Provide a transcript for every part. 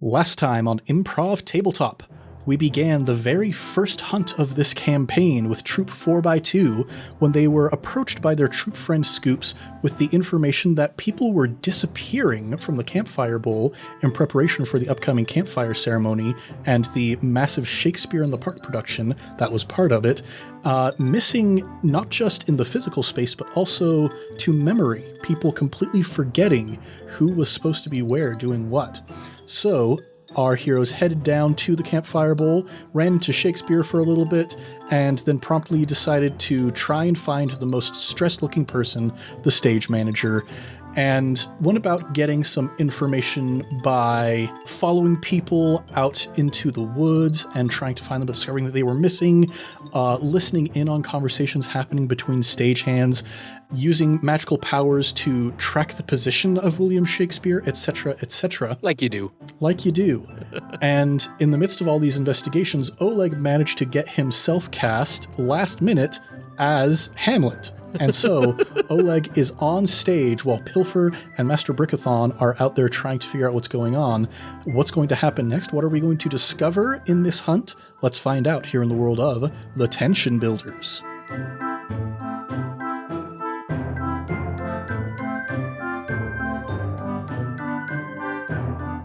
Last time on Improv Tabletop, we began the very first hunt of this campaign with Troop 4x2 when they were approached by their troop friend Scoops with the information that people were disappearing from the Campfire Bowl in preparation for the upcoming Campfire ceremony and the massive Shakespeare in the Park production that was part of it, missing not just in the physical space but also to memory, people completely forgetting who was supposed to be where doing what. So our heroes headed down to the Campfire Bowl, ran into Shakespeare for a little bit, and then promptly decided to try and find the most stressed-looking person, the stage manager, and went about getting some information by following people out into the woods and trying to find them, but discovering that they were missing, listening in on conversations happening between stagehands, using magical powers to track the position of William Shakespeare, etc., etc. Like you do. Like you do. And in the midst of all these investigations, Oleg managed to get himself cast last minute as Hamlet. And so Oleg is on stage while Pilfer and Master Brickithon are out there trying to figure out what's going on. What's going to happen next? What are we going to discover in this hunt? Let's find out here in the world of the Tension Builders.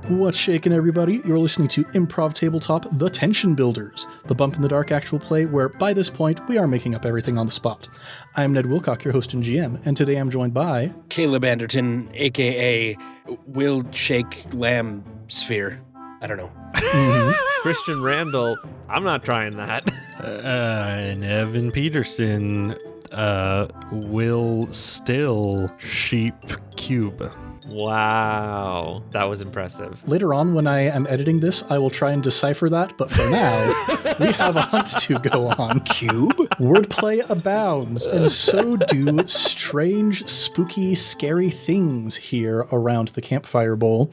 What's shaking, everybody? You're listening to Improv Tabletop, The Tension Builders, the Bump in the Dark actual play where, by this point, we are making up everything on the spot. I'm Ned Wilcock, your host and GM, and today I'm joined by... Caleb Anderton, a.k.a. Will Shake Lamb Sphere. I don't know. Christian Randall. I'm not trying that. And Evan Peterson, Will Still Sheep Cube. Wow, that was impressive. Later on, when I am editing this, I will try and decipher that, but for now, we have a hunt to go on. Cube? Wordplay abounds, and so do strange, spooky, scary things here around the Campfire Bowl.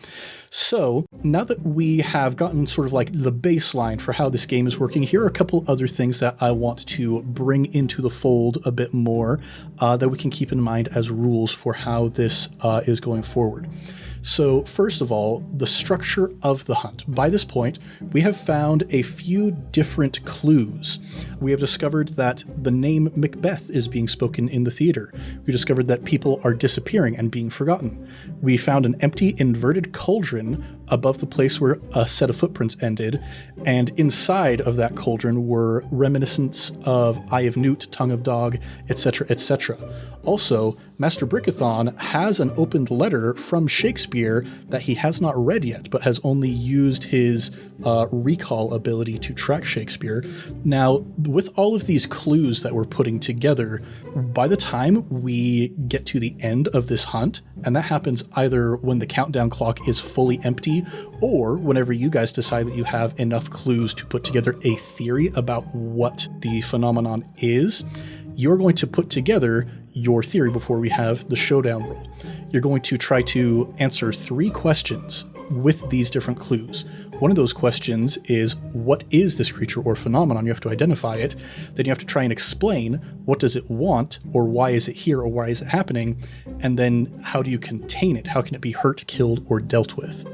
So, now that we have gotten sort of like the baseline for how this game is working, here are a couple other things that I want to bring into the fold a bit more that we can keep in mind as rules for how this is going forward. So first of all, the structure of the hunt. By this point, we have found a few different clues. We have discovered that the name Macbeth is being spoken in the theater. We discovered that people are disappearing and being forgotten. We found an empty inverted cauldron above the place where a set of footprints ended, and inside of that cauldron were reminiscents of Eye of Newt, Tongue of Dog, etc., etc. Also, Master Brickithon has an opened letter from Shakespeare that he has not read yet, but has only used his recall ability to track Shakespeare. Now, with all of these clues that we're putting together, by the time we get to the end of this hunt, and that happens either when the countdown clock is fully empty, or whenever you guys decide that you have enough clues to put together a theory about what the phenomenon is, you're going to put together your theory before we have the showdown roll. You're going to try to answer 3 questions with these different clues. One of those questions is, what is this creature or phenomenon? You have to identify it. Then you have to try and explain, what does it want, or why is it here, or why is it happening? And then how do you contain it? How can it be hurt, killed, or dealt with?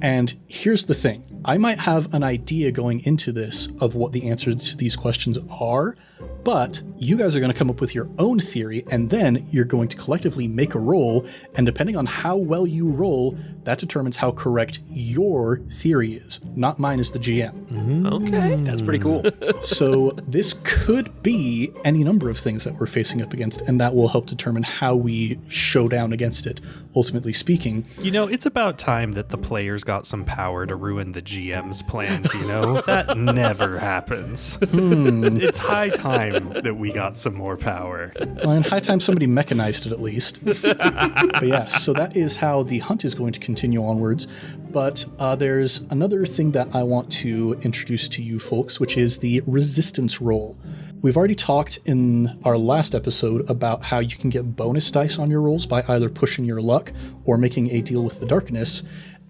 And here's the thing. I might have an idea going into this of what the answers to these questions are, but you guys are going to come up with your own theory, and then you're going to collectively make a roll, and depending on how well you roll, that determines how correct your theory is, not mine as the GM. Okay. That's pretty cool. So this could be any number of things that we're facing up against, and that will help determine how we show down against it, ultimately speaking. You know, it's about time that the players got some power to ruin the GM's plans, you know? That never happens. It's high time that we got some more power. Well, and high time somebody mechanized it at least. But yeah, so that is how the hunt is going to continue onwards. But there's another thing that I want to introduce to you folks, which is the resistance roll. We've already talked in our last episode about how you can get bonus dice on your rolls by either pushing your luck or making a deal with the darkness.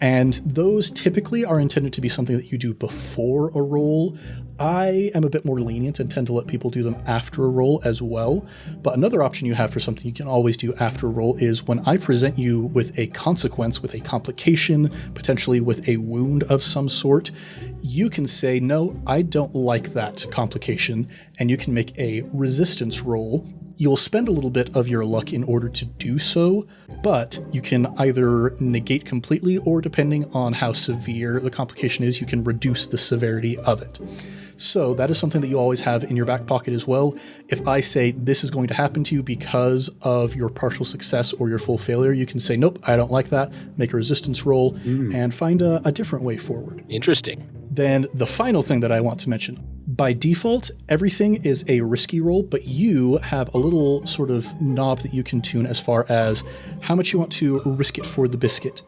And those typically are intended to be something that you do before a roll. I am a bit more lenient and tend to let people do them after a roll as well. But another option you have for something you can always do after a roll is when I present you with a consequence, with a complication, potentially with a wound of some sort, you can say, no, I don't like that complication, and you can make a resistance roll. You will spend a little bit of your luck in order to do so, but you can either negate completely or, depending on how severe the complication is, you can reduce the severity of it. So that is something that you always have in your back pocket as well. If I say this is going to happen to you because of your partial success or your full failure, you can say, nope, I don't like that, make a resistance roll, and find a different way forward. Interesting. Then the final thing that I want to mention. By default, everything is a risky roll, but you have a little sort of knob that you can tune as far as how much you want to risk it for the biscuit.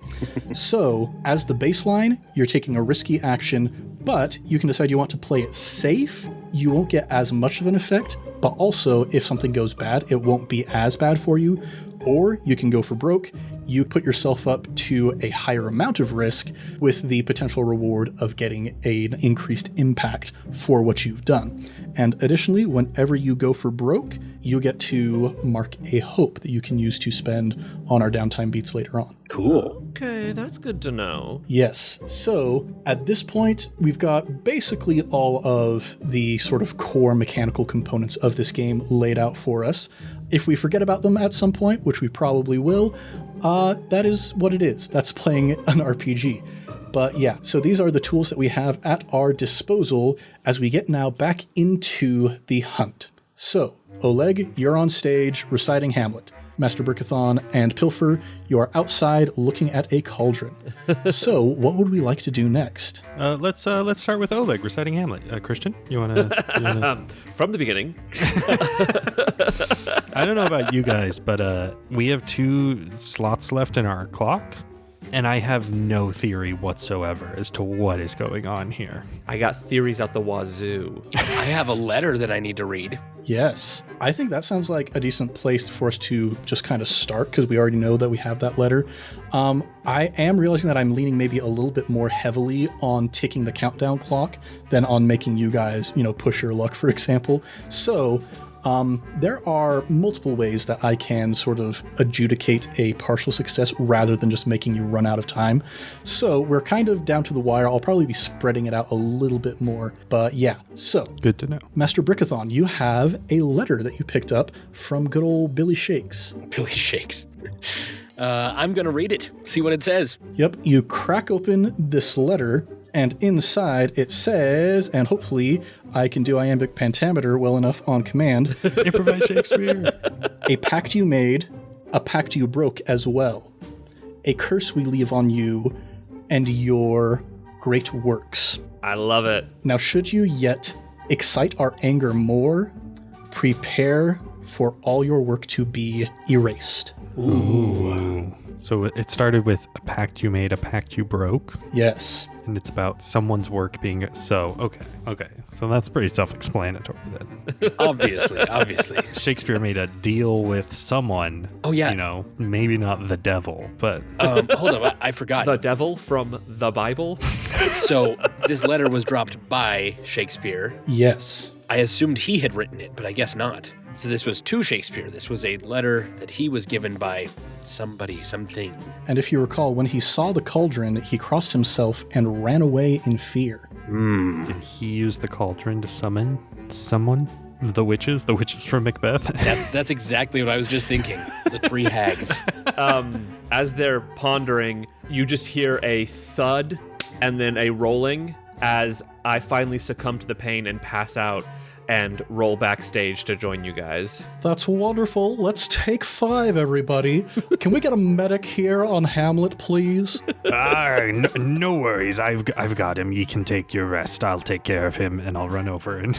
So, as the baseline, you're taking a risky action, but you can decide you want to play it safe. You won't get as much of an effect, but also if something goes bad, it won't be as bad for you. Or you can go for broke. You put yourself up to a higher amount of risk with the potential reward of getting an increased impact for what you've done. And additionally, whenever you go for broke, you get to mark a hope that you can use to spend on our downtime beats later on. Cool. Okay, that's good to know. Yes. So at this point, we've got basically all of the sort of core mechanical components of this game laid out for us. If we forget about them at some point, which we probably will, that is what it is. That's playing an RPG. But yeah, so these are the tools that we have at our disposal as we get now back into the hunt. So, Oleg, you're on stage reciting Hamlet. Master Brickithon and Pilfer, you are outside looking at a cauldron. So, what would we like to do next? Let's start with Oleg reciting Hamlet. Christian, you wanna... From the beginning. I don't know about you guys, but we have 2 slots left in our clock, and I have no theory whatsoever as to what is going on here. I got theories out the wazoo. I have a letter that I need to read. Yes, I think that sounds like a decent place for us to just kind of start, because we already know that we have that letter. I am realizing that I'm leaning maybe a little bit more heavily on ticking the countdown clock than on making you guys, push your luck, for example. So there are multiple ways that I can sort of adjudicate a partial success rather than just making you run out of time. So we're kind of down to the wire. I'll probably be spreading it out a little bit more. But yeah, so. Good to know. Master Brickithon, you have a letter that you picked up from good old Billy Shakes. Billy Shakes. I'm going to read it, see what it says. Yep, you crack open this letter, and inside it says, and hopefully I can do iambic pentameter well enough on command. Improvise Shakespeare. A pact you made, a pact you broke as well. A curse we leave on you and your great works. I love it. Now, should you yet excite our anger more, prepare for all your work to be erased. Ooh. So it started with a pact you made, a pact you broke. Yes. And it's about someone's work being... Okay. So that's pretty self-explanatory then. Obviously. Shakespeare made a deal with someone. Oh, yeah. Maybe not the devil, but... Hold on, I forgot. The devil from the Bible? So this letter was dropped by Shakespeare. Yes. I assumed he had written it, but I guess not. So this was to Shakespeare. This was a letter that he was given by somebody, something. And if you recall, when he saw the cauldron, he crossed himself and ran away in fear. Did he use the cauldron to summon someone? The witches from Macbeth? That's exactly what I was just thinking. The 3 hags. As they're pondering, you just hear a thud and then a rolling as I finally succumb to the pain and pass out and roll backstage to join you guys. That's wonderful. Let's take 5, everybody. Can we get a medic here on Hamlet, please? No worries. I've got him. You can take your rest. I'll take care of him, and I'll run over and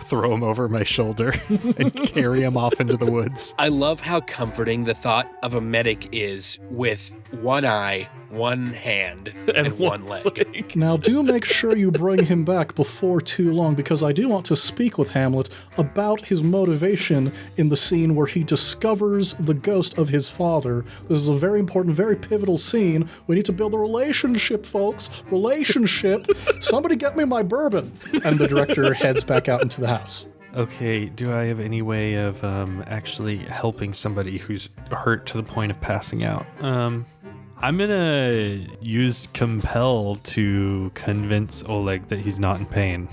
throw him over my shoulder and carry him off into the woods. I love how comforting the thought of a medic is with one eye, one hand, and one leg. Now, do make sure you bring him back before too long, because I do want to speak with Hamlet about his motivation in the scene where he discovers the ghost of his father. This is a very important, very pivotal scene. We need to build a relationship, folks. Relationship. Somebody get me my bourbon. And the director heads back out into the house. Okay, do I have any way of actually helping somebody who's hurt to the point of passing out? I'm gonna use compel to convince Oleg that he's not in pain.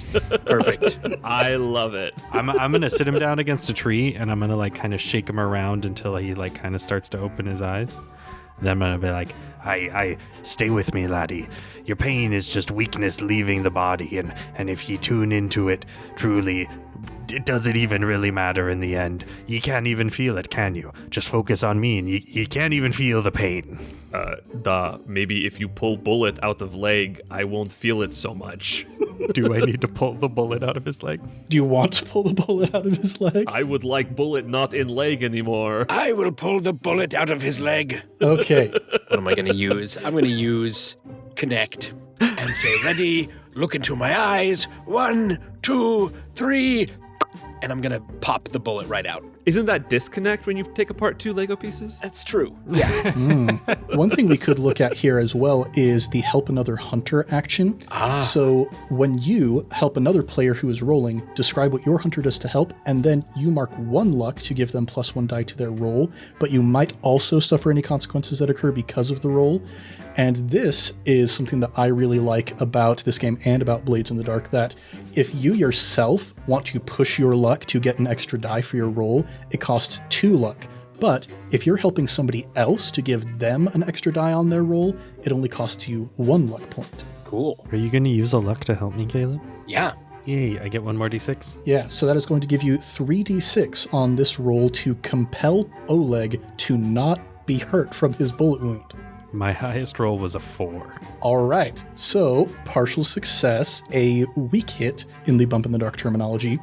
Perfect. I love it. I'm gonna sit him down against a tree and I'm gonna like kind of shake him around until he like kind of starts to open his eyes. Then I'm gonna be like, I stay with me, laddie. Your pain is just weakness leaving the body, and if you tune into it truly, it doesn't even really matter in the end. You can't even feel it, can you? Just focus on me and you can't even feel the pain. Maybe if you pull bullet out of leg, I won't feel it so much. Do I need to pull the bullet out of his leg? Do you want to pull the bullet out of his leg? I would like bullet not in leg anymore. I will pull the bullet out of his leg. Okay. What am I going to use? I'm going to use connect and say, ready, look into my eyes. 1, 2, 3. And I'm going to pop the bullet right out. Isn't that disconnect when you take apart 2 Lego pieces? That's true. Yeah. One thing we could look at here as well is the help another hunter action. So when you help another player who is rolling, describe what your hunter does to help, and then you mark 1 luck to give them +1 die to their roll, but you might also suffer any consequences that occur because of the roll. And this is something that I really like about this game and about Blades in the Dark, that if you yourself want to push your luck to get an extra die for your roll, it costs 2 luck. But if you're helping somebody else to give them an extra die on their roll, it only costs you 1 luck point. Cool. Are you going to use a luck to help me, Caleb? Yeah. Yay, I get 1 more d6? Yeah, so that is going to give you 3d6 on this roll to compel Oleg to not be hurt from his bullet wound. My highest roll was a 4. All right, so partial success, a weak hit in the Bump in the Dark terminology.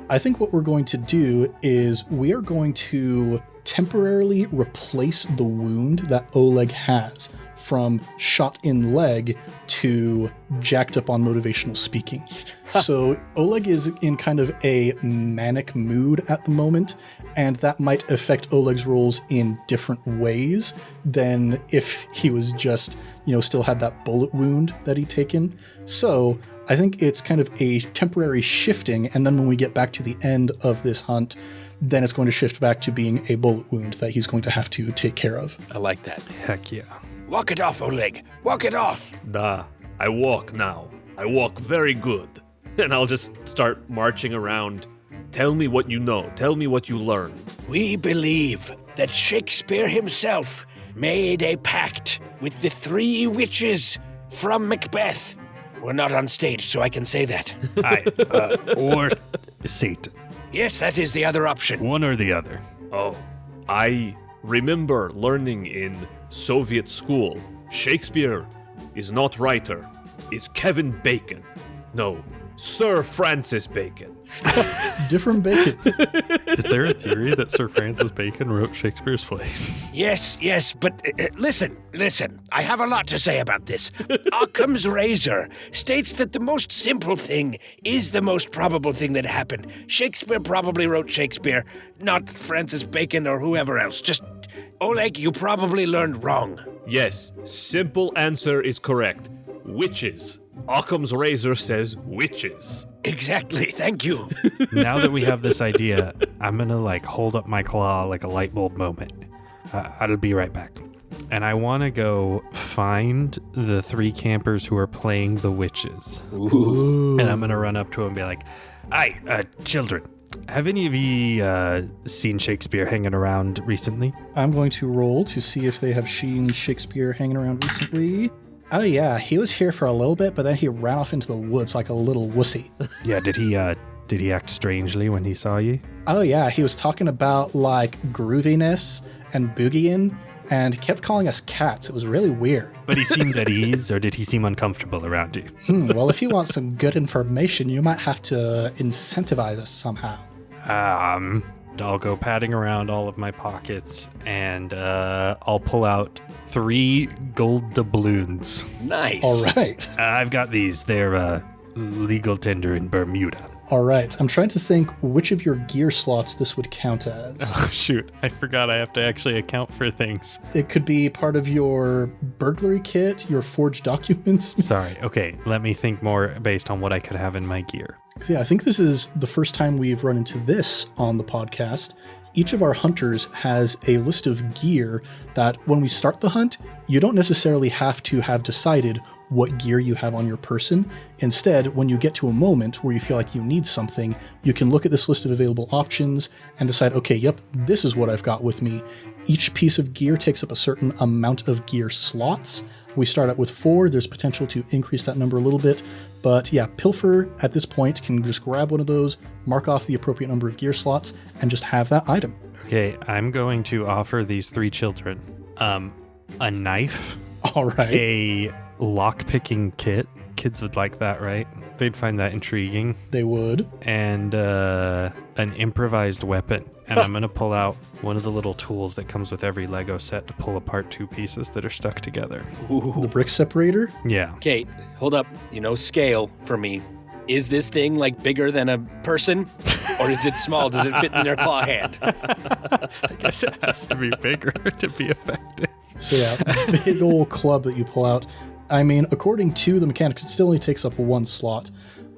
I think what we're going to do is we are going to temporarily replace the wound that Oleg has from shot in leg to jacked up on motivational speaking. So Oleg is in kind of a manic mood at the moment, and that might affect Oleg's rolls in different ways than if he was just, still had that bullet wound that he'd taken. So I think it's kind of a temporary shifting, and then when we get back to the end of this hunt, then it's going to shift back to being a bullet wound that he's going to have to take care of. I like that. Heck yeah. Walk it off, Oleg. Walk it off. I walk now. I walk very good. And I'll just start marching around. Tell me what you know. Tell me what you learn. We believe that Shakespeare himself made a pact with the 3 witches from Macbeth. We're not on stage, so I can say that. Or Satan. Yes, that is the other option. One or the other. Oh, I remember learning in Soviet school, Shakespeare is not writer, is Kevin Bacon. No, Sir Francis Bacon. Different Bacon. Is there a theory that Sir Francis Bacon wrote Shakespeare's plays? Yes, but listen. I have a lot to say about this. Occam's razor states that the most simple thing is the most probable thing that happened. Shakespeare probably wrote Shakespeare, not Francis Bacon or whoever else. Just, Oleg, you probably learned wrong. Yes, simple answer is correct. Witches. Occam's razor says witches. Exactly, thank you. Now that we have this idea, I'm gonna hold up my claw like a light bulb moment. I'll be right back. And I want to go find the 3 campers who are playing the witches. Ooh. And I'm gonna run up to them and be like, "Hi, children. Have any of you seen Shakespeare hanging around recently?" I'm going to roll to see if they have seen Shakespeare hanging around recently. Oh yeah, he was here for a little bit, but then he ran off into the woods like a little wussy. Yeah, did he act strangely when he saw you? Oh yeah, he was talking about grooviness and boogieing, and kept calling us cats. It was really weird. But he seemed at ease, or did he seem uncomfortable around you? Well, if you want some good information, you might have to incentivize us somehow. I'll go patting around all of my pockets, and I'll pull out 3 gold doubloons. Nice. All right. I've got these. They're legal tender in Bermuda. All right. I'm trying to think which of your gear slots this would count as. Oh, shoot. I forgot I have to actually account for things. It could be part of your burglary kit, your forged documents. Sorry. Okay, let me think more based on what I could have in my gear. So yeah, I think this is the first time we've run into this on the podcast. Each of our hunters has a list of gear that when we start the hunt, you don't necessarily have to have decided what gear you have on your person. Instead, when you get to a moment where you feel like you need something, you can look at this list of available options and decide, okay, yep, this is what I've got with me. Each piece of gear takes up a certain amount of gear slots. We start out with 4. There's potential to increase that number a little bit. But yeah, Pilfer at this point can just grab one of those, mark off the appropriate number of gear slots, and just have that item. Okay, I'm going to offer these 3 children a knife, All right. a lock-picking kit. Kids would like that, right? They'd find that intriguing. They would. And an improvised weapon. And I'm going to pull out one of the little tools that comes with every Lego set to pull apart 2 pieces that are stuck together. The brick separator. Yeah. Okay, hold up. Scale for me. Is this thing like bigger than a person? Or is it small? Does it fit in their claw hand? I guess it has to be bigger to be effective. So yeah, big old club that you pull out. I mean, according to the mechanics, it still only takes up 1 slot.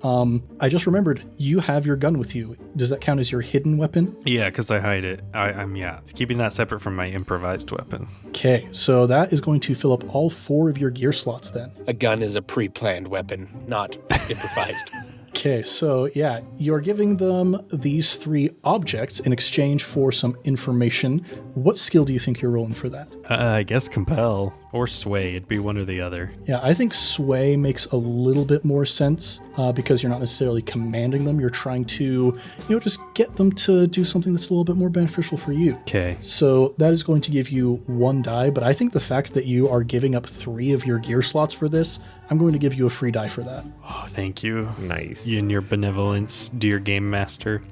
I just remembered, you have your gun with you. Does that count as your hidden weapon? Yeah, because I hide it. I'm keeping that separate from my improvised weapon. Okay, so that is going to fill up all 4 of your gear slots then. A gun is a pre-planned weapon, not improvised. Okay, so yeah, you're giving them these 3 objects in exchange for some information. What skill do you think you're rolling for that? I guess compel or sway. It'd be one or the other. Yeah, I think sway makes a little bit more sense because you're not necessarily commanding them. You're trying to, just get them to do something that's a little bit more beneficial for you. Okay. So that is going to give you 1 die, but I think the fact that you are giving up 3 of your gear slots for this, I'm going to give you a free die for that. Oh, thank you. Nice. You and your benevolence, dear game master.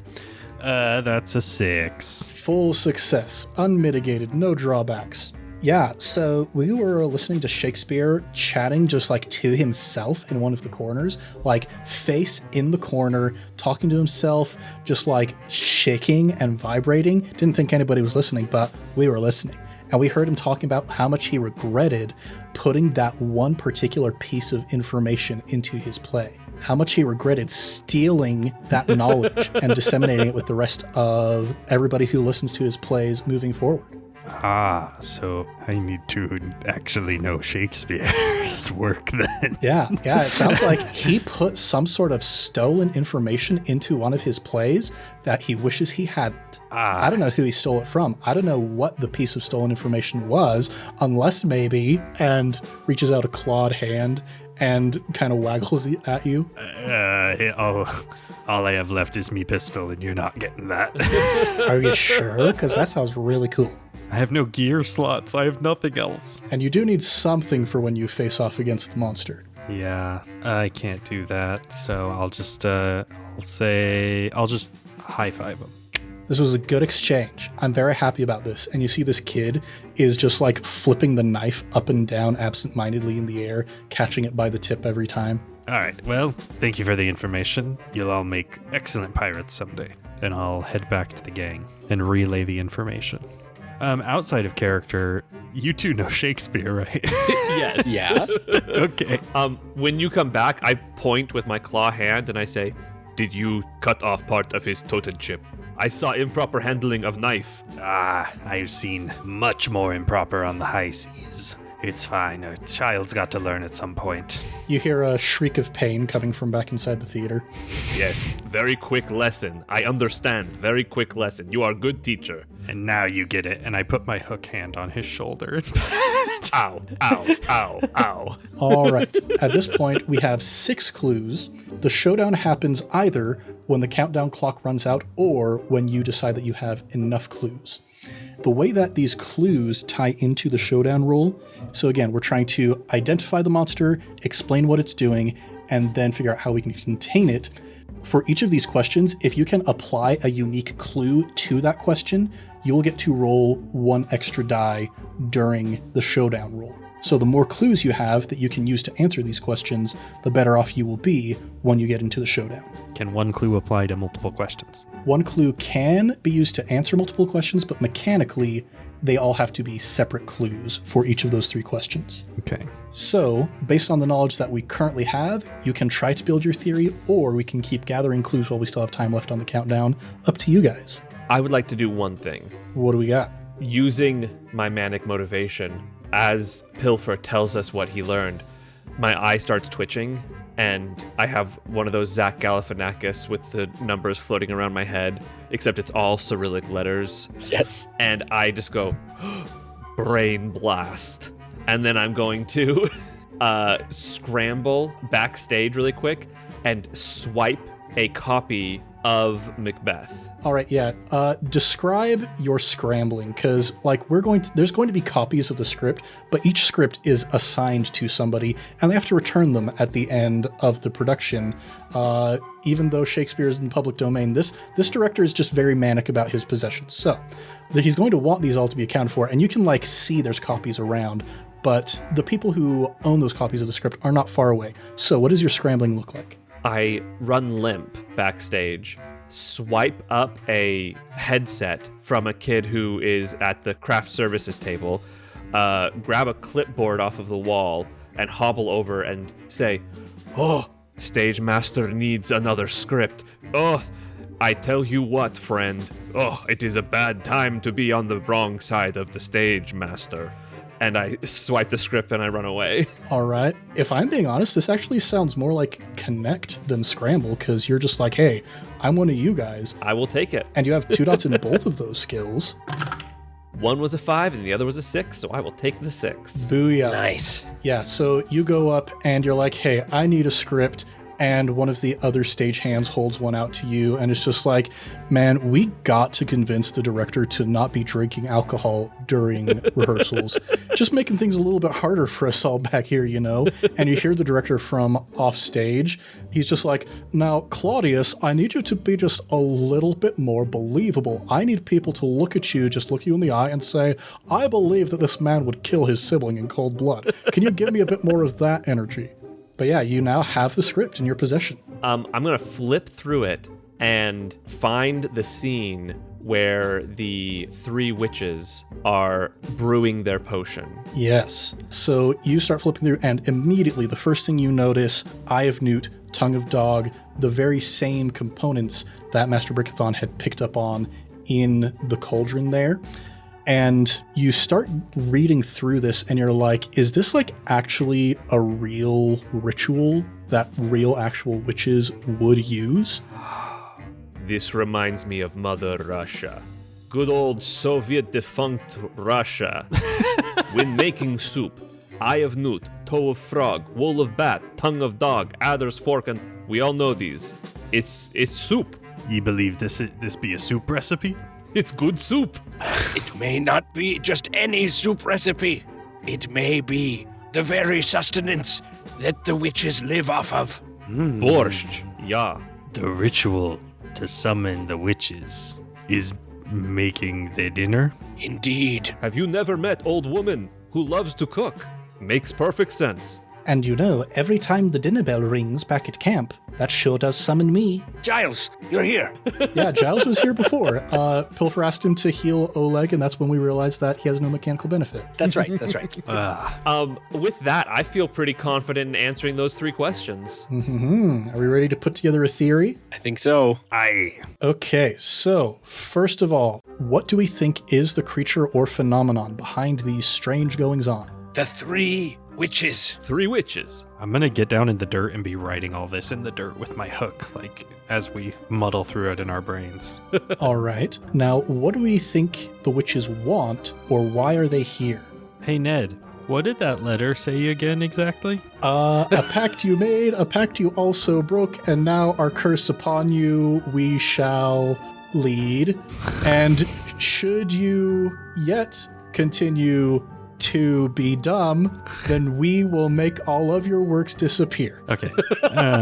That's a 6. Full success, unmitigated, no drawbacks. Yeah, so we were listening to Shakespeare chatting just like to himself in one of the corners, like face in the corner, talking to himself, just like shaking and vibrating. Didn't think anybody was listening, but we were listening. And we heard him talking about how much he regretted putting that one particular piece of information into his play. How much he regretted stealing that knowledge and disseminating it with the rest of everybody who listens to his plays moving forward. Ah, so I need to actually know Shakespeare's work then. Yeah, it sounds like he put some sort of stolen information into one of his plays that he wishes he hadn't. I don't know who he stole it from. I don't know what the piece of stolen information was, unless maybe, and reaches out a clawed hand and kind of waggles at you. All I have left is me pistol, and you're not getting that. Are you sure? Because that sounds really cool. I have no gear slots. I have nothing else. And you do need something for when you face off against the monster. Yeah, I can't do that. So I'll just, I'll just high five him. This was a good exchange. I'm very happy about this. And you see this kid is just like flipping the knife up and down absent-mindedly in the air, catching it by the tip every time. All right. Well, thank you for the information. You'll all make excellent pirates someday. And I'll head back to the gang and relay the information. Outside of character, you two know Shakespeare, right? Yes. Yeah. Okay. When you come back, I point with my claw hand and I say, "Did you cut off part of his totem chip? I saw improper handling of knife." I've seen much more improper on the high seas. It's fine. A child's got to learn at some point. You hear a shriek of pain coming from back inside the theater. Yes, very quick lesson. I understand. Very quick lesson. You are a good teacher. And now you get it. And I put my hook hand on his shoulder. Ow, ow, ow, ow. All right. At this point, we have 6 clues. The showdown happens either when the countdown clock runs out or when you decide that you have enough clues. the way that these clues tie into the showdown roll, so again, we're trying to identify the monster, explain what it's doing, and then figure out how we can contain it. For each of these questions, if you can apply a unique clue to that question, you will get to roll 1 extra die during the showdown roll. So the more clues you have that you can use to answer these questions, the better off you will be when you get into the showdown. Can one clue apply to multiple questions? One clue can be used to answer multiple questions, but mechanically, they all have to be separate clues for each of those 3 questions. Okay. So, based on the knowledge that we currently have, you can try to build your theory, or we can keep gathering clues while we still have time left on the countdown. Up to you guys. I would like to do one thing. What do we got? Using my manic motivation, as Pilfer tells us what he learned, my eye starts twitching, and I have one of those Zach Galifianakis with the numbers floating around my head, except it's all Cyrillic letters. Yes. And I just go, brain blast. And then I'm going to scramble backstage really quick and swipe a copy of Macbeth. All right, yeah. Describe your scrambling, because there's going to be copies of the script, but each script is assigned to somebody, and they have to return them at the end of the production. Even though Shakespeare is in the public domain, this director is just very manic about his possessions. So he's going to want these all to be accounted for, and you can see there's copies around, but the people who own those copies of the script are not far away. So what does your scrambling look like? I run limp backstage, swipe up a headset from a kid who is at the craft services table, grab a clipboard off of the wall, and hobble over and say, "Oh, stage master needs another script. Oh, I tell you what, friend. Oh, it is a bad time to be on the wrong side of the stage, master." And I swipe the script and I run away. All right. If I'm being honest, this actually sounds more like Connect than Scramble, because you're just like, hey, I'm one of you guys. I will take it. And you have 2 dots in both of those skills. One was a 5 and the other was a 6, so I will take the 6. Booyah. Nice. Yeah, so you go up and you're like, hey, I need a script. And one of the other stagehands holds one out to you, and it's just like, man, we got to convince the director to not be drinking alcohol during rehearsals. Just making things a little bit harder for us all back here, you know? And you hear the director from off stage. He's just like, now, Claudius, I need you to be just a little bit more believable. I need people to look at you, just look you in the eye and say, I believe that this man would kill his sibling in cold blood. Can you give me a bit more of that energy? But yeah, you now have the script in your possession. I'm going to flip through it and find the scene where the 3 witches are brewing their potion. Yes. So you start flipping through, and immediately the first thing you notice, Eye of Newt, Tongue of Dog, the very same components that Master Brickithon had picked up on in the cauldron there. And you start reading through this and you're like, is this actually a real ritual that real actual witches would use? This reminds me of Mother Russia. Good old Soviet defunct Russia. When making soup, eye of newt, toe of frog, wool of bat, tongue of dog, adder's fork, and we all know these. It's soup. You believe this be a soup recipe? It's good soup. It may not be just any soup recipe. It may be the very sustenance that the witches live off of. Borscht, yeah. The ritual to summon the witches is making their dinner? Indeed. Have you never met old woman who loves to cook? Makes perfect sense. And every time the dinner bell rings back at camp, that sure does summon me. Giles, you're here. Yeah, Giles was here before. Pilfer asked him to heal Oleg, and that's when we realized that he has no mechanical benefit. That's right. That's right. With that, I feel pretty confident in answering those 3 questions. Are we ready to put together a theory? I think so. Okay, so first of all, what do we think is the creature or phenomenon behind these strange goings-on? The 3 witches. 3 witches. I'm gonna get down in the dirt and be writing all this in the dirt with my hook, as we muddle through it in our brains. All right. Now, what do we think the witches want, or why are they here? Hey, Ned, what did that letter say again exactly? A pact you made, a pact you also broke, and now our curse upon you we shall lead. And should you yet continue to be dumb, then we will make all of your works disappear. Okay.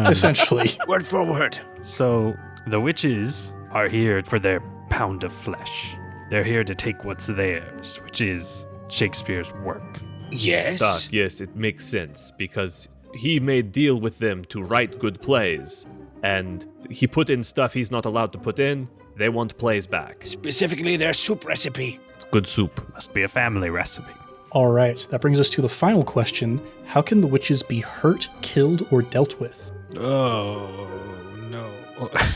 Essentially. Word for word. So the witches are here for their pound of flesh. They're here to take what's theirs, which is Shakespeare's work. Yes. Yes, it makes sense because he made deal with them to write good plays, and he put in stuff he's not allowed to put in. They want plays back. Specifically their soup recipe. It's good soup. Must be a family recipe. All right, that brings us to the final question. How can the witches be hurt, killed, or dealt with? Oh, no.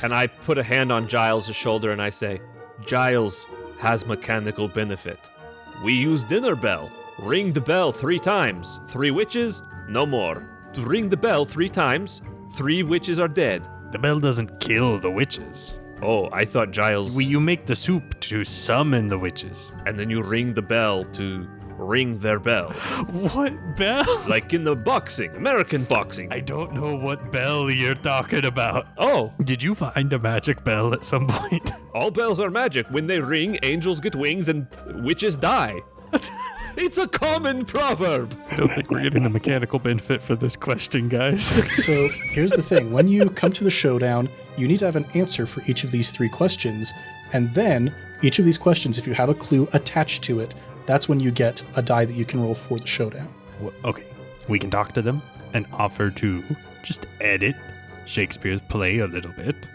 And I put a hand on Giles' shoulder and I say, Giles has mechanical benefit. We use dinner bell. Ring the bell 3 times. 3 witches, no more. Ring the bell 3 times. 3 witches are dead. The bell doesn't kill the witches. Oh, I thought Giles... You make the soup to summon the witches. And then you ring the bell to ring their bell. What bell? Like in the boxing, American boxing. I don't know what bell you're talking about. Oh, Did you find a magic bell at some point? all bells are magic. When they ring, angels get wings and witches die. It's a common proverb. I don't think we're getting a mechanical benefit for this question, guys. So here's the thing. When you come to the showdown, you need to have an answer for each of these 3 questions. And then each of these questions, if you have a clue attached to it, that's when you get a die that you can roll for the showdown. Okay, we can talk to them and offer to just edit Shakespeare's play a little bit,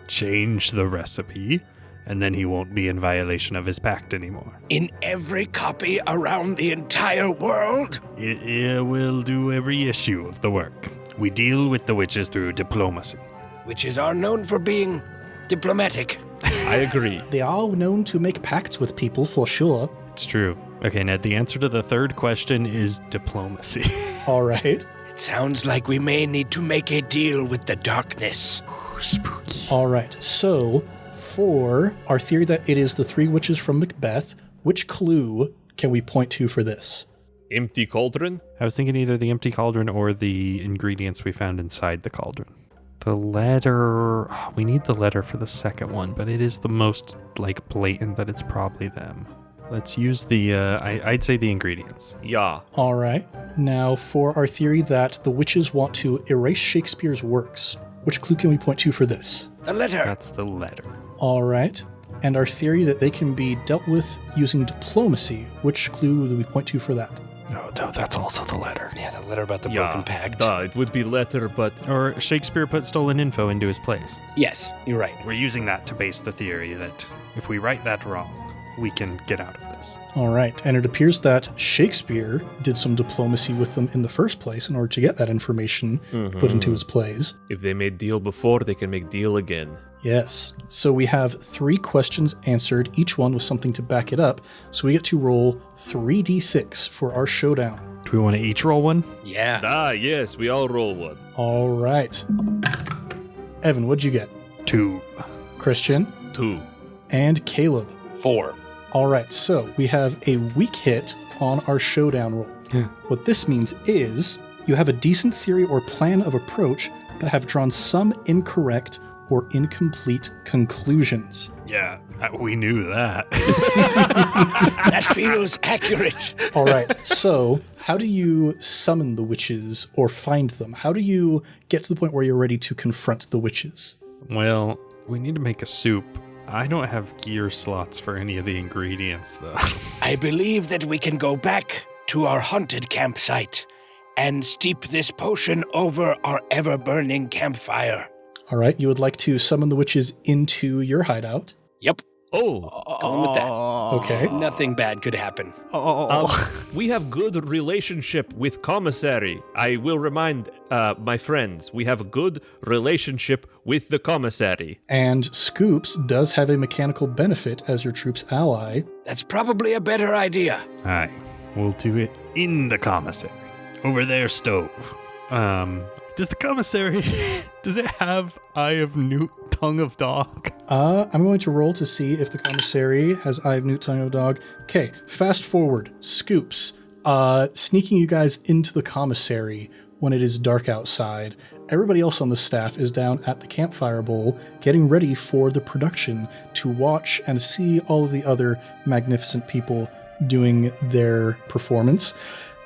change the recipe, and then he won't be in violation of his pact anymore. In every copy around the entire world? It will do every issue of the work. We deal with the witches through diplomacy. Witches are known for being diplomatic. I agree. They are known to make pacts with people, for sure. It's true. Okay, Ned, the answer to the 3rd question is diplomacy. All right. It sounds like we may need to make a deal with the darkness. Spooky. All right. So for our theory that it is the 3 witches from Macbeth, which clue can we point to for this? Empty cauldron? I was thinking either the empty cauldron or the ingredients we found inside the cauldron. The letter... We need the letter for the second one, but it is the most, blatant that it's probably them. Let's use the, I'd say the ingredients. Yeah. All right. Now, for our theory that the witches want to erase Shakespeare's works, which clue can we point to for this? The letter. That's the letter. All right. And our theory that they can be dealt with using diplomacy, which clue do we point to for that? No, that's also the letter. Yeah, the letter about the broken pact. It would be letter, but... Or Shakespeare put stolen info into his plays. Yes, you're right. We're using that to base the theory that if we write that wrong, we can get out of this. All right. And it appears that Shakespeare did some diplomacy with them in the first place in order to get that information put into his plays. If they made deal before, they can make deal again. Yes. So we have 3 questions answered, each one with something to back it up. So we get to roll 3d6 for our showdown. Do we want to each roll one? Yeah. Yes, we all roll one. All right. Evan, what'd you get? 2. Christian 2. and Caleb. 4. All right. So we have a weak hit on our showdown roll. What this means is you have a decent theory or plan of approach, but have drawn some incorrect or incomplete conclusions. Yeah, we knew that. That feels accurate. All right, so how do you summon the witches or find them? How do you get to the point where you're ready to confront the witches? Well, we need to make a soup. I don't have gear slots for any of the ingredients, though. I believe that we can go back to our haunted campsite and steep this potion over our ever-burning campfire. All right, you would like to summon the witches into your hideout. Yep. Oh, Going with that. Okay. Nothing bad could happen. we have good relationship with commissary. I will remind my friends, we have a good relationship with the commissary. And Scoops does have a mechanical benefit as your troop's ally. That's probably a better idea. Aye, we'll do it in the commissary. Over their stove. Does the commissary, does it have Eye of Newt, Tongue of Dog? I'm going to roll to see if the commissary has Eye of Newt, Tongue of Dog. Okay, fast forward. Scoops, sneaking you guys into the commissary. when it is dark outside. Everybody else on the staff is down at the Campfire Bowl getting ready for the production to watch and see all of the other magnificent people doing their performance.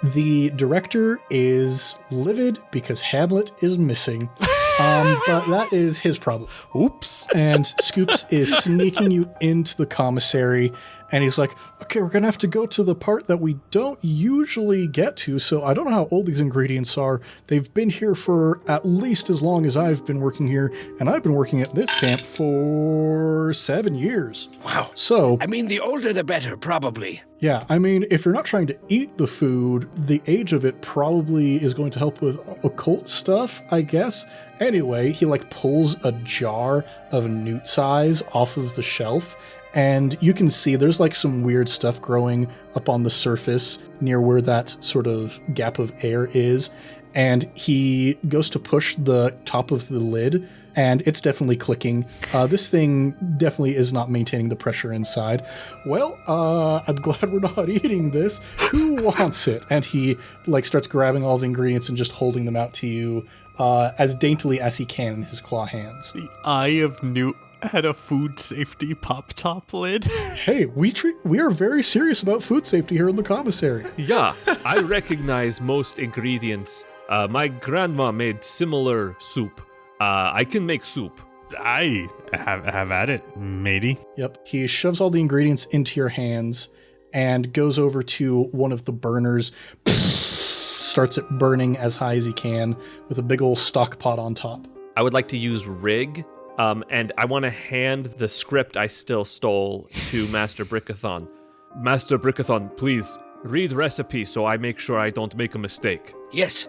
The director is livid because Hamlet is missing. But that is his problem. Oops. And Scoops is sneaking you into the commissary, and he's like, okay, we're going to have to go to the part that we don't usually get to, so I don't know how old these ingredients are. They've been here for at least as long as I've been working here, and I've been working at this camp for 7 years. Wow. So, I mean, the older the better, probably. yeah, I mean, if you're not trying to eat the food, the age of it probably is going to help with occult stuff, I guess. Anyway, he pulls a jar of newt size off of the shelf, and you can see there's some weird stuff growing up on the surface near where that sort of gap of air is. And he goes to push the top of the lid, and it's definitely clicking. This thing definitely is not maintaining the pressure inside. Well, I'm glad we're not eating this. Who wants it? And he starts grabbing all the ingredients and just holding them out to you as daintily as he can in his claw hands. The Eye of Newt had a food safety pop-top lid. Hey, we are very serious about food safety here in the commissary. Yeah, I recognize most ingredients. My grandma made similar soup. I can make soup. I have at it, matey. Yep. He shoves all the ingredients into your hands and goes over to one of the burners, starts it burning as high as he can with a big old stock pot on top. I would like to use rig, and I want to hand the script I still stole to Master Brickithon. Master Brickithon, please read recipe so I make sure I don't make a mistake. Yes.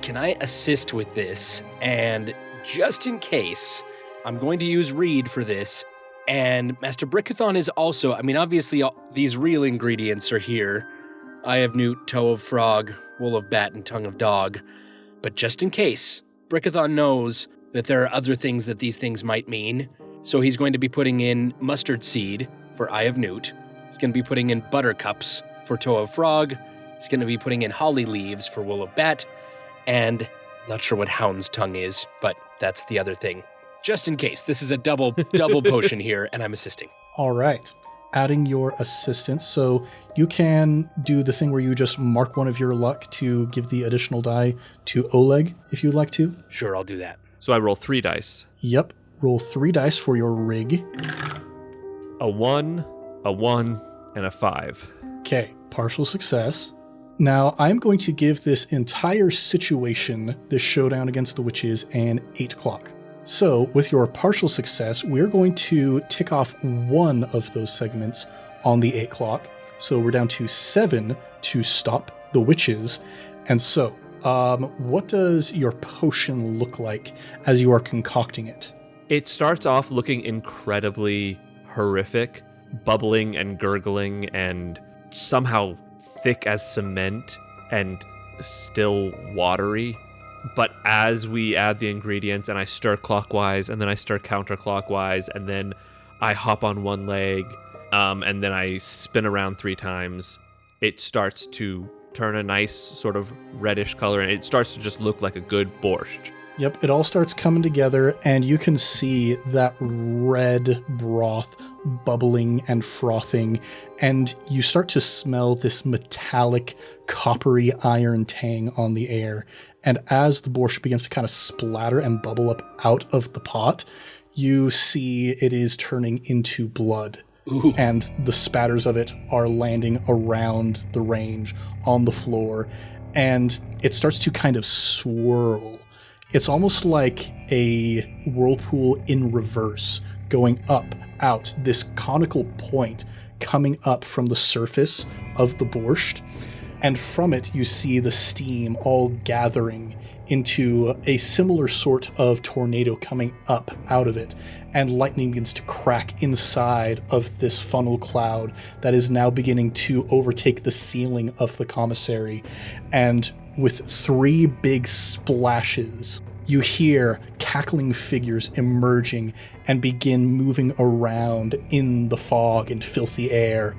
Can I assist with this? And just in case, I'm going to use Reed for this. And Master Brickithon is also, obviously these real ingredients are here. Eye of newt, toe of frog, wool of bat, and tongue of dog. But just in case, Brickithon knows that there are other things that these things might mean. So he's going to be putting in mustard seed for Eye of newt. He's going to be putting in buttercups for toe of frog. He's going to be putting in holly leaves for wool of bat, and not sure what hound's tongue is, but that's the other thing. Just in case, this is a double potion here, and I'm assisting. All right. Adding your assistance, so you can do the thing where you just mark one of your luck to give the additional die to Oleg, if you'd like to. Sure, I'll do that. So I roll 3 dice. Yep. Roll 3 dice for your rig. A 1, a 1, and a 5. Okay. Partial success. Now, I'm going to give this entire situation, this showdown against the witches, an 8 clock. So, with your partial success, we're going to tick off one of those segments on the 8 clock. So we're down to 7 to stop the witches. And so, what does your potion look like as you are concocting it? It starts off looking incredibly horrific, bubbling and gurgling and somehow thick as cement and still watery. But as we add the ingredients and I stir clockwise and then I stir counterclockwise and then I hop on one leg and then I spin around 3 times, it starts to turn a nice sort of reddish color and it starts to just look like a good borscht. Yep, it all starts coming together, and you can see that red broth bubbling and frothing, and you start to smell this metallic, coppery iron tang on the air. And as the borscht begins to kind of splatter and bubble up out of the pot, you see it is turning into blood. Ooh. And the spatters of it are landing around the range on the floor, and it starts to kind of swirl. It's almost like a whirlpool in reverse, going up, out, this conical point coming up from the surface of the borscht. And from it, you see the steam all gathering into a similar sort of tornado coming up out of it. And lightning begins to crack inside of this funnel cloud that is now beginning to overtake the ceiling of the commissary. And with 3 big splashes, you hear cackling figures emerging and begin moving around in the fog and filthy air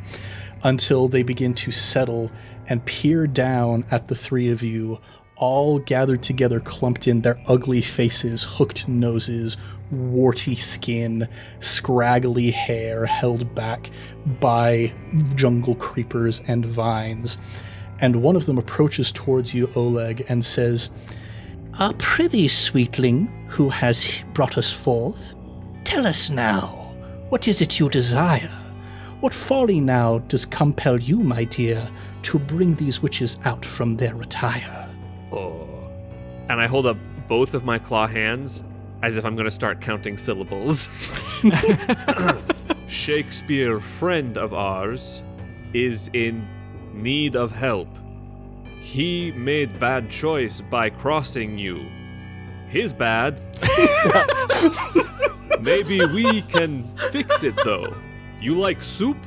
until they begin to settle and peer down at the 3 of you, all gathered together, clumped in, their ugly faces, hooked noses, warty skin, scraggly hair held back by jungle creepers and vines. And one of them approaches towards you, Oleg, and says, "Prithee, sweetling, who has brought us forth, tell us now, what is it you desire? What folly now does compel you, my dear, to bring these witches out from their retire?" Oh. And I hold up both of my claw hands as if I'm going to start counting syllables. Shakespeare, friend of ours, is in need of help. He made bad choice by crossing you. His bad. Maybe we can fix it, though. You like soup?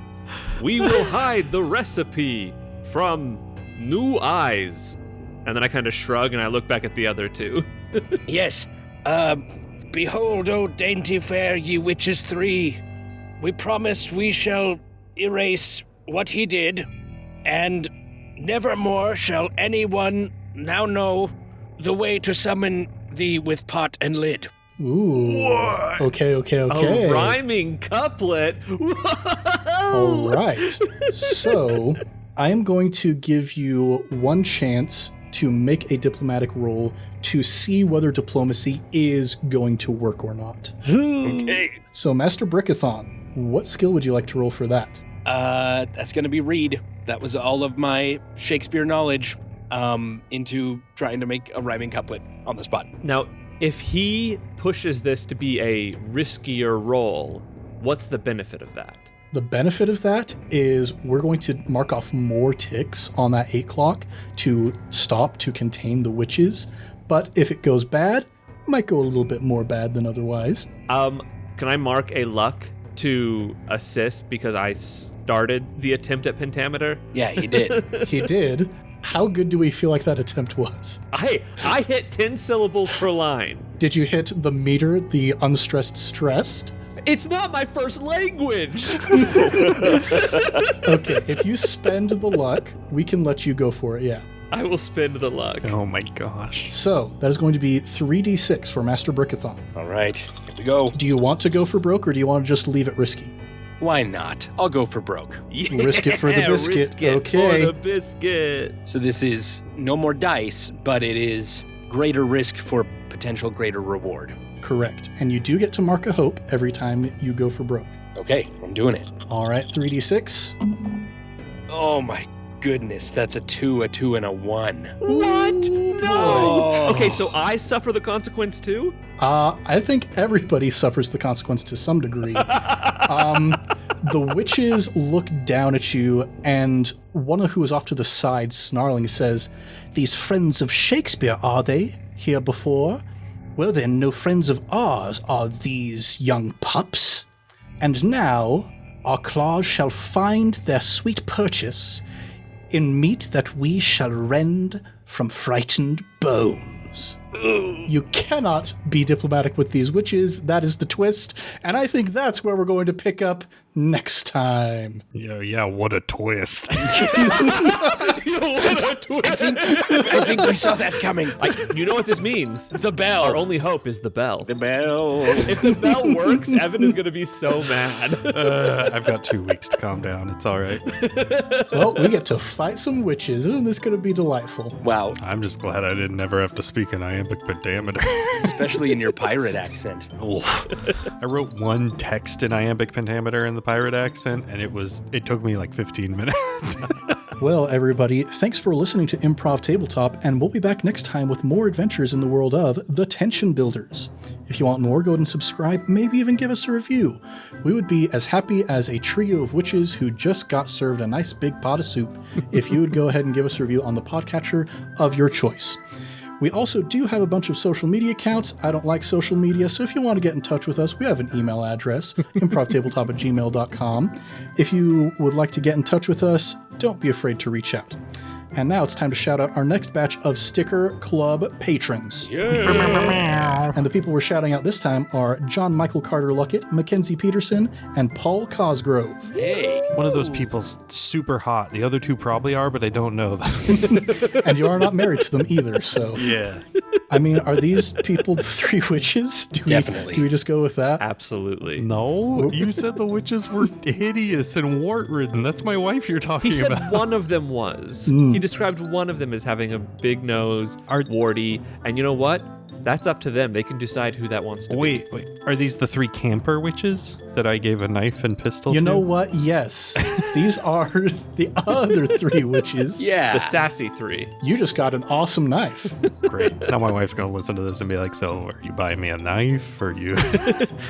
We will hide the recipe from new eyes. And then I kind of shrug and I look back at the other two. Yes. Behold, O dainty fair, ye witches three. We promise we shall erase what he did, and nevermore shall anyone now know the way to summon thee with pot and lid. Ooh. What? Okay. A rhyming couplet. All right. So I am going to give you one chance to make a diplomatic roll to see whether diplomacy is going to work or not. Okay. So, Master Brickithon, what skill would you like to roll for that? That's gonna be read. That was all of my Shakespeare knowledge into trying to make a rhyming couplet on the spot. Now, if he pushes this to be a riskier roll, what's the benefit of that? The benefit of that is we're going to mark off more ticks on that 8 clock to stop, to contain the witches. But if it goes bad, it might go a little bit more bad than otherwise. Can I mark a luck to assist because I started the attempt at pentameter? Yeah, he did. He did. How good do we feel like that attempt was? I hit 10 syllables per line. Did you hit the meter, the unstressed stressed? It's not my first language. Okay, if you spend the luck, we can let you go for it, yeah. I will spend the luck. Oh my gosh. So, that is going to be 3d6 for Master Brickithon. All right, here we go. Do you want to go for broke, or do you want to just leave it risky? Why not? I'll go for broke. Risk it for the biscuit. Risk it Okay. for the biscuit. So this is no more dice, but it is greater risk for potential greater reward. Correct. And you do get to mark a hope every time you go for broke. Okay, I'm doing it. All right, 3d6. Oh my goodness, that's a 2, and a 1. What? No. Oh. Okay, so I suffer the consequence too? I think everybody suffers the consequence to some degree. The witches look down at you, and one who is off to the side snarling says, "These friends of Shakespeare, are they? Here before? Well then, no friends of ours are these young pups. And now our claws shall find their sweet purchase in meat that we shall rend from frightened bones." You cannot be diplomatic with these witches. That is the twist. And I think that's where we're going to pick up next time. Yeah, what a twist. What a twist. I think we saw that coming. You know what this means? The bell. Our only hope is the bell. The bell. If the bell works, Evan is going to be so mad. I've got 2 weeks to calm down. It's all right. Well, we get to fight some witches. Isn't this going to be delightful? Wow, I'm just glad I didn't ever have to speak an iambic pentameter. especially in your pirate accent. Oof. I wrote one text in iambic pentameter in the pirate accent, and it took me like 15 minutes. Well, everybody, thanks for listening to Improv Tabletop, and we'll be back next time with more adventures in the world of The Tension Builders. If you want more, go ahead and subscribe, maybe even give us a review. We would be as happy as a trio of witches who just got served a nice big pot of soup if you would go ahead and give us a review on the podcatcher of your choice. We also do have a bunch of social media accounts. I don't like social media, so if you want to get in touch with us, we have an email address, improvtabletop@gmail.com. If you would like to get in touch with us, don't be afraid to reach out. And now it's time to shout out our next batch of Sticker Club patrons. Yeah. And the people we're shouting out this time are John Michael Carter Luckett, Mackenzie Peterson, and Paul Cosgrove. Hey. One of those people's super hot. The other two probably are, but I don't know them. And you are not married to them either, so. Yeah. I mean, are these people the three witches? Definitely. Do we just go with that? Absolutely. No, you said the witches were hideous and wart-ridden. That's my wife you're talking He said about. one of them was. He described one of them as having a big nose, warty, and you know what? That's up to them. They can decide who that wants to be. Wait. Are these the three camper witches that I gave a knife and pistol You to? know what? Yes. These are the other three witches. Yeah. The sassy three. You just got an awesome knife. Great. Now my wife's going to listen to this and be like, so are you buying me a knife or you...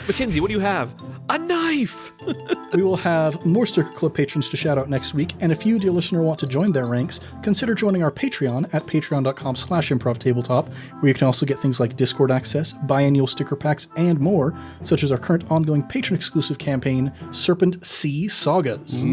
Mackenzie, what do you have? A knife! We will have more Sticker Club patrons to shout out next week, and if you, dear listener, want to join their ranks, consider joining our Patreon at patreon.com/improvtabletop, where you can also get things like Discord access, biannual sticker packs, and more, such as our current ongoing patron-exclusive campaign, Serpent Sea Sagas.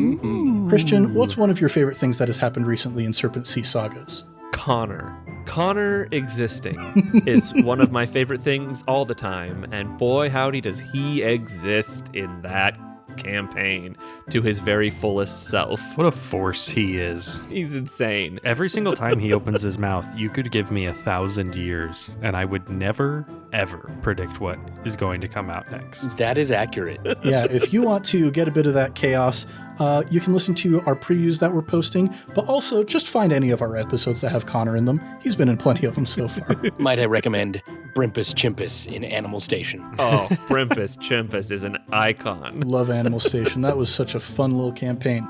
Christian, what's one of your favorite things that has happened recently in Serpent Sea Sagas? Connor existing is one of my favorite things all the time, and boy howdy does he exist in that campaign to his very fullest self. What a force he is. He's insane. Every single time he opens his mouth, you could give me 1,000 years, and I would never, ever predict what is going to come out next. That is accurate. Yeah, if you want to get a bit of that chaos, you can listen to our previews that we're posting, but also just find any of our episodes that have Connor in them. He's been in plenty of them so far. Might I recommend Brimpus Chimpus in Animal Station? Oh, Brimpus Chimpus is an icon. Love Animal Station. That was such a fun little campaign.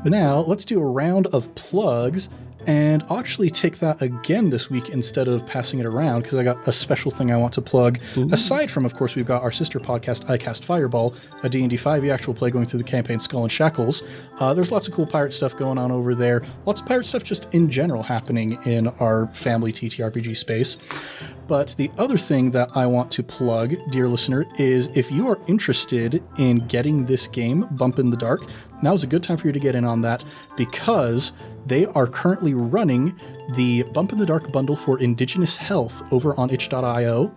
Now, let's do a round of plugs, and I'll actually take that again this week instead of passing it around, because I got a special thing I want to plug. Aside from, of course, we've got our sister podcast, I Cast Fireball, a D&D 5e actual play going through the campaign Skull and Shackles. There's lots of cool pirate stuff going on over there. Lots of pirate stuff just in general happening in our family TTRPG space. But the other thing that I want to plug, dear listener, is if you are interested in getting this game, Bump in the Dark, now's a good time for you to get in on that, because they are currently running the Bump in the Dark bundle for Indigenous Health over on itch.io.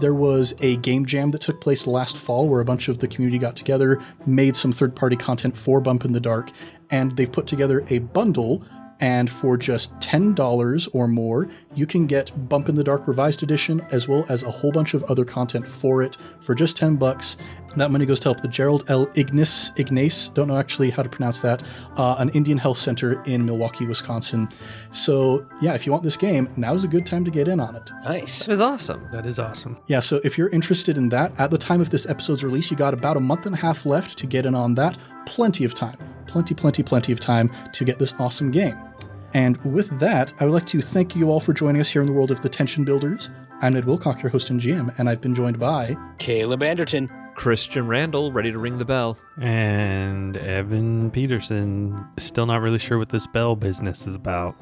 There was a game jam that took place last fall where a bunch of the community got together, made some third-party content for Bump in the Dark, and they've put together a bundle, and for just $10 or more, you can get Bump in the Dark Revised Edition, as well as a whole bunch of other content for it for just $10. That money goes to help the Gerald L. Ignace, don't know actually how to pronounce that, an Indian health center in Milwaukee, Wisconsin. So yeah, if you want this game, now's a good time to get in on it. Nice. That is awesome. That is awesome. Yeah, so if you're interested in that, at the time of this episode's release, you got about a month and a half left to get in on that. Plenty of time. Plenty of time to get this awesome game. And with that, I would like to thank you all for joining us here in the world of the Tension Builders. I'm Ned Wilcock, your host and GM, and I've been joined by... Caleb Anderton. Christian Randall, ready to ring the bell. And Evan Peterson, still not really sure what this bell business is about.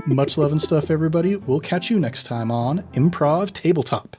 Much love and stuff, everybody. We'll catch you next time on Improv Tabletop.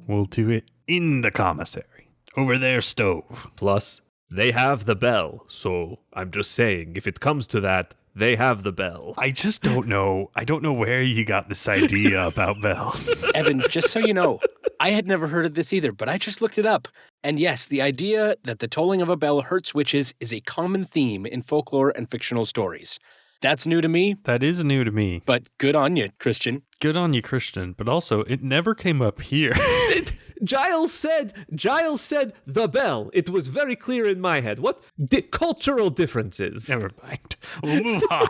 We'll do it in the commissary. Over there, stove. Plus, they have the bell, so I'm just saying, if it comes to that, they have the bell. I just don't know. I don't know where you got this idea about bells. Evan, just so you know, I had never heard of this either, but I just looked it up. And yes, the idea that the tolling of a bell hurts witches is a common theme in folklore and fictional stories. That's new to me, That is new to me. but good on you, Christian. Good on you, Christian. But also, it never came up here. Giles said the bell. It was very clear in my head. What? Cultural differences. Never mind. We'll move on.